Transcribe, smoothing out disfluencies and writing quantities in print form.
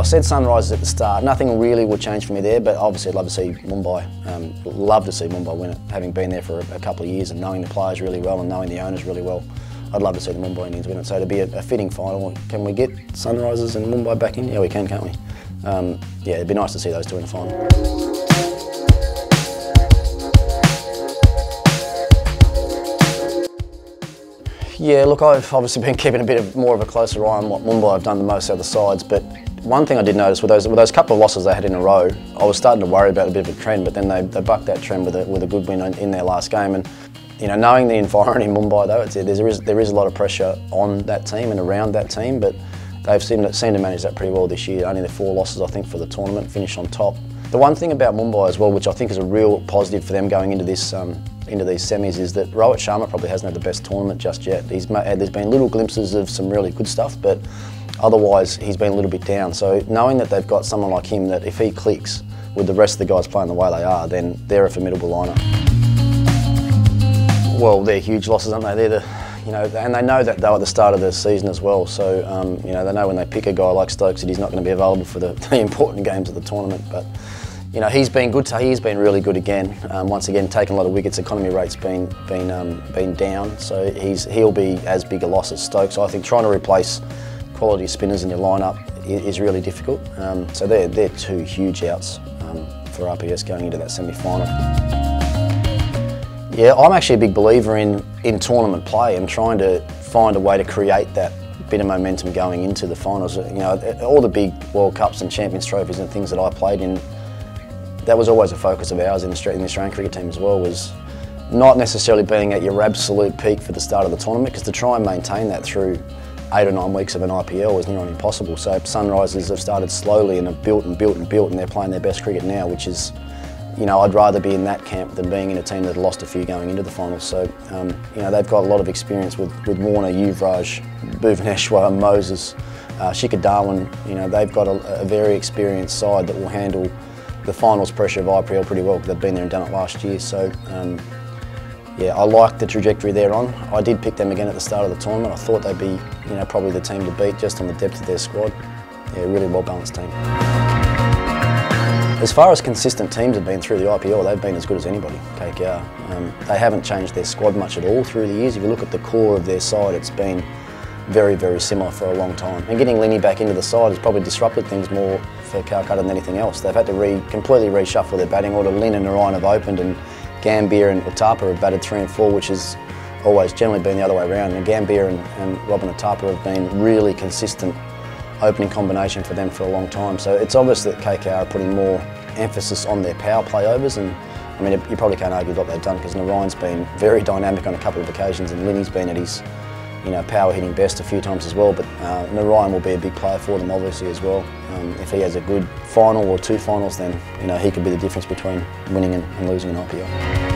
I said Sunrisers at the start. Nothing really will change for me there, but obviously I'd love to see Mumbai. Love to see Mumbai win it, having been there for a couple of years and knowing the players really well and knowing the owners really well. I'd love to see the Mumbai Indians win it. So to be a fitting final, can we get Sunrisers and Mumbai back in? Yeah, we can, can't we? Yeah, it'd be nice to see those two in the final. Yeah, look, I've obviously been keeping a bit more of a closer eye on what Mumbai have done the most out of the sides, but one thing I did notice with those couple of losses they had in a row, I was starting to worry about a bit of a trend, but then they bucked that trend with a good win in their last game. And you know, knowing the environment in Mumbai though, there is a lot of pressure on that team and around that team, but they've seemed to manage that pretty well this year. Only the 4 losses I think for the tournament, finished on top. The one thing about Mumbai as well, which I think is a real positive for them going into this into these semis, is that Rohit Sharma probably hasn't had the best tournament just yet. There's been little glimpses of some really good stuff, but otherwise he's been a little bit down. So knowing that they've got someone like him, that if he clicks with the rest of the guys playing the way they are, then they're a formidable lineup. Well, they're huge losses, aren't they? And they know that though at the start of the season as well. So you know, they know when they pick a guy like Stokes that he's not going to be available for the important games of the tournament. But you know, he's been good. He's been really good again. Once again, taking a lot of wickets. Economy rate's been down, so he'll be as big a loss as Stokes. I think trying to replace quality spinners in your lineup is really difficult. So they're 2 huge outs for RPS going into that semi-final. Yeah, I'm actually a big believer in tournament play and trying to find a way to create that bit of momentum going into the finals. You know, all the big World Cups and Champions Trophies and things that I played in, that was always a focus of ours in the Australian cricket team as well, was not necessarily being at your absolute peak for the start of the tournament, because to try and maintain that through 8 or 9 weeks of an IPL is nearly impossible. So Sunrisers have started slowly and have built and built and built, and they're playing their best cricket now, which is, you know, I'd rather be in that camp than being in a team that lost a few going into the finals. So, you know, they've got a lot of experience with Warner, Yuvraj, Bhuvaneshwar, Moses, Shikhar Dhawan. You know, they've got a very experienced side that will handle the finals pressure of IPL pretty well, because they've been there and done it last year. So, yeah, I like the trajectory they're on. I did pick them again at the start of the tournament. I thought they'd be, you know, probably the team to beat just on the depth of their squad. Yeah, really well-balanced team. As far as consistent teams have been through the IPL, they've been as good as anybody, KKR. They haven't changed their squad much at all through the years. If you look at the core of their side, it's been very, very similar for a long time. And getting Linny back into the side has probably disrupted things more for Calcutta than anything else. They've had to completely reshuffle their batting order. Lynn and Narayan have opened, and Gambhir and Uthappa have batted 3 and 4, which has always generally been the other way around. And Gambhir and Robin Uthappa have been really consistent opening combination for them for a long time. So it's obvious that KKR are putting more emphasis on their power play overs, and I mean, you probably can't argue what they've done, because Narayan's been very dynamic on a couple of occasions, and Linny's been at his, you know, power hitting best a few times as well. But Narayan will be a big player for them obviously as well. If he has a good final or 2 finals, then you know, he could be the difference between winning and losing an IPL.